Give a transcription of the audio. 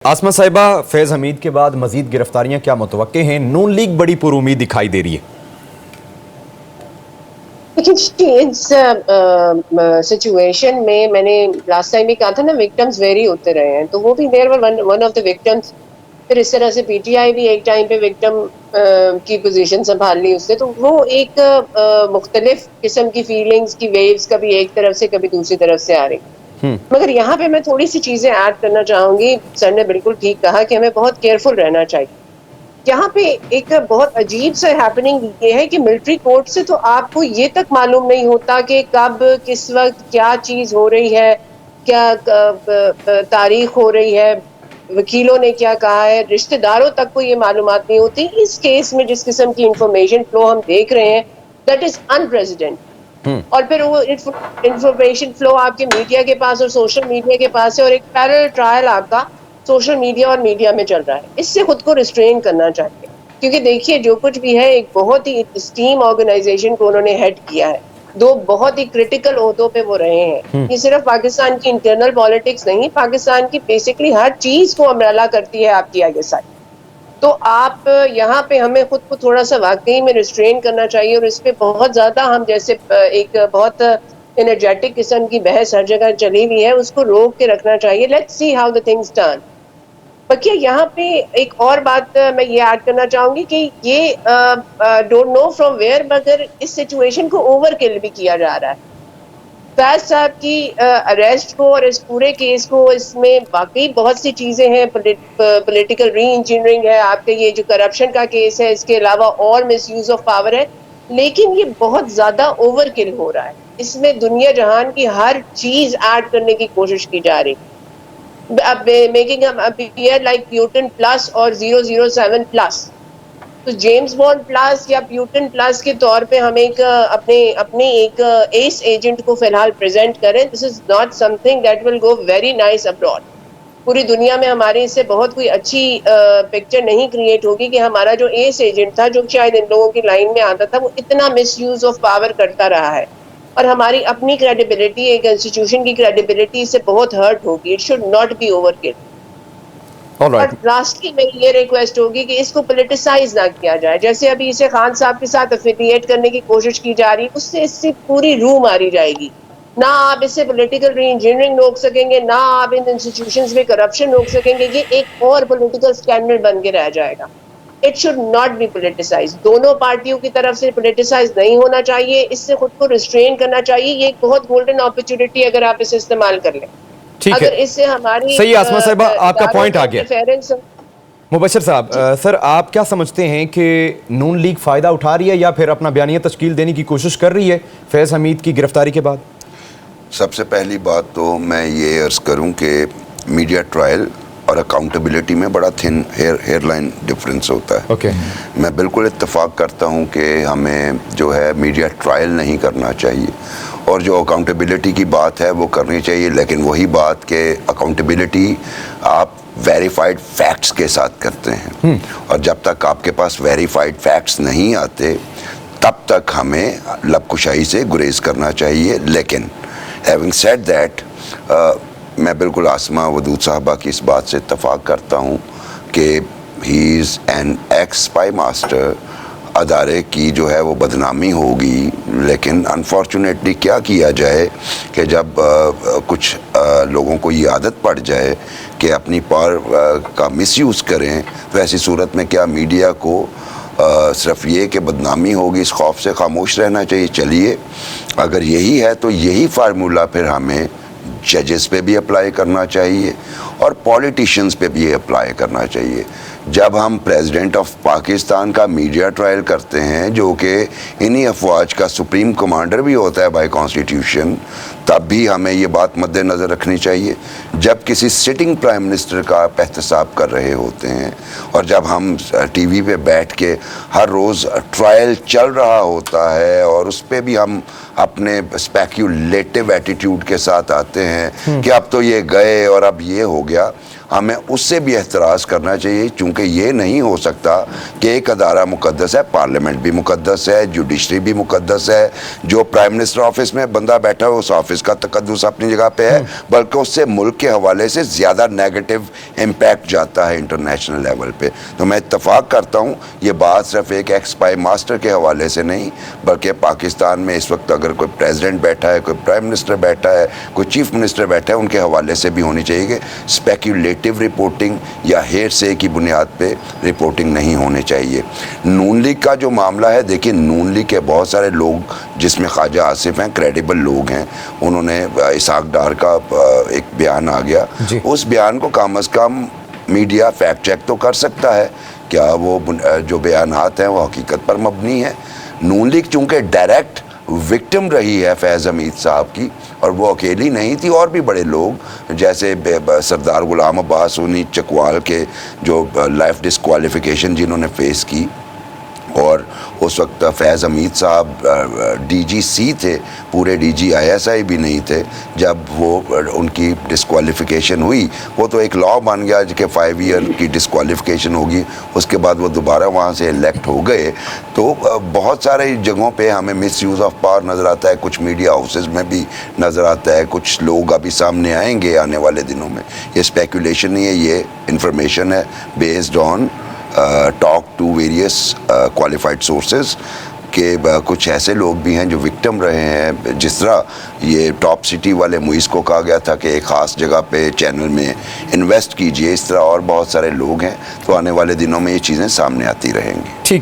आसमा साहिबा, फैज़ हमीद के बाद मजीद गिरफ्तारियां क्या मुतवक्के हैं? नून लीग बड़ी पुरुमीद दिखाई दे रही है। इस सिचुएशन में मैंने लास्ट टाइम भी कहा था ना, विक्टिम्स वेरी होते रहे हैं, तो वो भी there were one of the victims. फिर इस तरह से पीटीआई भी एक टाइम पे विक्टिम की पोजीशन संभाल ली उसने, तो वो एक मुख्तलिफ किस्म की फीलिंग्स की वेव्स कभी एक तरफ से कभी दूसरी तरफ से आ रही। मगर यहाँ पे मैं थोड़ी सी चीजें ऐड करना चाहूंगी। सर ने बिल्कुल ठीक कहा कि हमें बहुत केयरफुल रहना चाहिए। यहाँ पे एक बहुत अजीब सा हैपनिंग ये है कि मिलिट्री कोर्ट से तो आपको ये तक मालूम नहीं होता कि कब किस वक्त क्या चीज हो रही है, क्या तारीख हो रही है, वकीलों ने क्या कहा है, रिश्तेदारों तक को ये मालूमात नहीं होती। इस केस में जिस किस्म की इंफॉर्मेशन फ्लो हम देख रहे हैं, दैट इज अनप्रेसिडेंट। और फिर वो इंफॉर्मेशन फ्लो आपके मीडिया के पास और सोशल मीडिया के पास है, और एक पैरेलल ट्रायल आपका सोशल मीडिया और मीडिया में चल रहा है। इससे खुद को रिस्ट्रेन करना चाहिए, क्योंकि देखिए जो कुछ भी है, एक बहुत ही स्टीम ऑर्गेनाइजेशन को उन्होंने हेड किया है, दो बहुत ही क्रिटिकल ओहदों पे वो रहे हैं। ये सिर्फ पाकिस्तान की इंटरनल पॉलिटिक्स नहीं, पाकिस्तान की बेसिकली हर चीज को अमराला करती है आपकी आईएसआई। तो आप यहाँ पे हमें खुद को थोड़ा सा वाकई में रिस्ट्रेन करना चाहिए, और इस पे बहुत ज्यादा हम जैसे एक बहुत एनर्जेटिक किस्म की बहस हर जगह चली हुई है, उसको रोक के रखना चाहिए। Let's see how the things turn. बल्कि यहाँ पे एक और बात मैं ये ऐड करना चाहूंगी कि ये डोंट नो फ्रॉम वेयर, मगर इस सिचुएशन को ओवर किल भी किया जा रहा है। फैज साहब की अरेस्ट को और इस पूरे केस को, इसमें वाकई बहुत सी चीजें हैं। पॉलिटिकल री इंजीनियरिंग है, आपके ये जो करप्शन का केस है, इसके अलावा और मिसयूज ऑफ पावर है, लेकिन ये बहुत ज्यादा ओवरकिल हो रहा है। इसमें दुनिया जहान की हर चीज ऐड करने की कोशिश की जा रही, making appear like Putin plus और 007 प्लस। तो जेम्स बॉन्ड प्लस या प्यूटन प्लस के तौर पे हम एक अपने एक एस एजेंट को फिलहाल प्रेजेंट करें। This is not something that will go very nice abroad. पूरी दुनिया में हमारे इससे बहुत कोई अच्छी पिक्चर नहीं क्रिएट होगी कि हमारा जो एस एजेंट था, जो शायद इन लोगों की लाइन में आता था, वो इतना मिसयूज ऑफ पावर करता रहा है, और हमारी अपनी क्रेडिबिलिटी, एक इंस्टीट्यूशन की क्रेडिबिलिटी से बहुत हर्ट होगी। It should not be overkill. और लास्टली मेरी ये रिक्वेस्ट होगी कि इसको पॉलिटिसाइज ना किया जाए। जैसे अभी इसे खान साहब के साथ एफिलिएट करने की कोशिश की जा रही है, उससे इससे पूरी रूह मारी जाएगी। ना आप इससे पॉलिटिकल री इंजीनियरिंग रोक सकेंगे, ना आप इन इंस्टीट्यूशंस में करप्शन रोक सकेंगे। ये एक और पॉलिटिकल स्कैंडल बन के रह जाएगा। It should not be politicise. दोनों पार्टियों की तरफ से पॉलिटिसाइज नहीं होना चाहिए। इससे खुद को रिस्ट्रेन करना चाहिए। ये एक बहुत गोल्डन अपॉर्चुनिटी अगर आप इसे इस्तेमाल कर लें। ठीक अगर है, इससे हमारी सही आसमा साहिबा, आपका पॉइंट आ गया। मुबशर साहब, सर आप क्या समझते हैं कि नून लीग फायदा उठा रही है या फिर अपना बयानिया तश्कील देने की कोशिश कर रही है फैज़ हमीद की गिरफ्तारी के बाद? सबसे पहली बात तो मैं ये अर्ज़ करूं कि मीडिया ट्रायल और अकाउंटेबिलिटी में बड़ा थिन हेयरलाइन डिफरेंस होता है। मैं बिल्कुल इत्तेफाक करता हूं कि हमें जो है मीडिया ट्रायल नहीं करना चाहिए, और जो अकाउंटेबिलिटी की बात है वो करनी चाहिए, लेकिन वही बात कि अकाउंटेबिलिटी आप वेरीफाइड फैक्ट्स के साथ करते हैं, और जब तक आपके पास वेरीफाइड फैक्ट्स नहीं आते तब तक हमें लबकुशाई से गुरेज करना चाहिए। लेकिन हैविंग सेड दैट, मैं बिल्कुल आसमा वदूद साहबा की इस बात से इत्तफाक करता हूँ कि he is an ex spymaster. अदारे की जो है वो बदनामी होगी, लेकिन अनफॉर्चुनेटली क्या किया जाए कि जब कुछ लोगों को ये आदत पड़ जाए कि अपनी पावर का मिसयूज़ करें, तो ऐसी सूरत में क्या मीडिया को सिर्फ ये कि बदनामी होगी, इस खौफ से खामोश रहना चाहिए? चलिए, अगर यही है तो यही फार्मूला फिर हमें जजेस पे भी अप्लाई करना चाहिए और पॉलिटिशियंस पे भी अप्लाई करना चाहिए। जब हम प्रेसिडेंट ऑफ पाकिस्तान का मीडिया ट्रायल करते हैं, जो कि इन्हीं अफवाज का सुप्रीम कमांडर भी होता है बाय कॉन्स्टिट्यूशन, तब भी हमें ये बात मद्देनज़र रखनी चाहिए। जब किसी सिटिंग प्राइम मिनिस्टर का एहतसाब कर रहे होते हैं, और जब हम टीवी पे बैठ के हर रोज़ ट्रायल चल रहा होता है और उस पर भी हम अपने स्पेक्यूलेटिव एटीट्यूड के साथ आते हैं कि अब तो ये गए और अब ये हो गया, हमें उससे भी एहतराज करना चाहिए, क्योंकि ये नहीं हो सकता कि एक अदारा मुकद्दस है, पार्लियामेंट भी मुकद्दस है, जुडिशरी भी मुकद्दस है, जो प्राइम मिनिस्टर ऑफिस में बंदा बैठा है उस ऑफिस का तकद्दुस अपनी जगह पे है, बल्कि उससे मुल्क के हवाले से ज़्यादा नेगेटिव इम्पैक्ट जाता है इंटरनेशनल लेवल पे। तो मैं इत्तफाक करता हूँ ये बात सिर्फ एक एक्स स्पाई मास्टर के हवाले से नहीं, बल्कि पाकिस्तान में इस वक्त अगर कोई प्रेसिडेंट बैठा है, कोई प्राइम मिनिस्टर बैठा है, कोई चीफ मिनिस्टर बैठा है, उनके हवाले से भी होनी चाहिए कि स्पेक्यूलेटिव रिपोर्टिंग या हेरसे की बुनियाद पे रिपोर्टिंग नहीं होनी चाहिए। नून लीग का जो मामला है, देखिए नून लीग के बहुत सारे लोग, जिसमें ख्वाजा आसिफ हैं, क्रेडिबल लोग हैं, उन्होंने इसहाक डार का एक बयान आ गया, उस बयान को कम अज़ कम मीडिया फैक्ट चेक तो कर सकता है, क्या वो जो बयानात हैं वो हकीकत पर मबनी है। नून लीग चूँकि डायरेक्ट विक्टिम रही है फैज़ हमीद साहब की, और वो अकेली नहीं थी, और भी बड़े लोग जैसे सरदार गुलाम अब्बास, उन्हीं चकवाल के जो लाइफ डिस्क्वालिफिकेशन जिन्होंने फेस की, और उस वक्त फैज़ हमीद साहब डीजीसी थे, पूरे DGISI भी नहीं थे जब वो उनकी डिस्क्वालिफिकेशन हुई। वो तो एक लॉ बन गया कि 5 ईयर की डिस्क्वालिफिकेशन होगी, उसके बाद वो दोबारा वहाँ से इलेक्ट हो गए। तो बहुत सारे जगहों पे हमें मिस यूज़ ऑफ पावर नज़र आता है, कुछ मीडिया हाउसेस में भी नज़र आता है, कुछ लोग अभी सामने आएंगे आने वाले दिनों में। ये स्पेकुलेशन नहीं है, ये इंफॉर्मेशन है based on talk to various qualified sources के कुछ ऐसे लोग भी हैं जो विक्टिम रहे हैं। जिस तरह ये टॉप सिटी वाले मुइज़ को कहा गया था कि एक ख़ास जगह पे चैनल में इन्वेस्ट कीजिए, इस तरह और बहुत सारे लोग हैं। तो आने वाले दिनों में ये चीज़ें सामने आती रहेंगी। ठीक।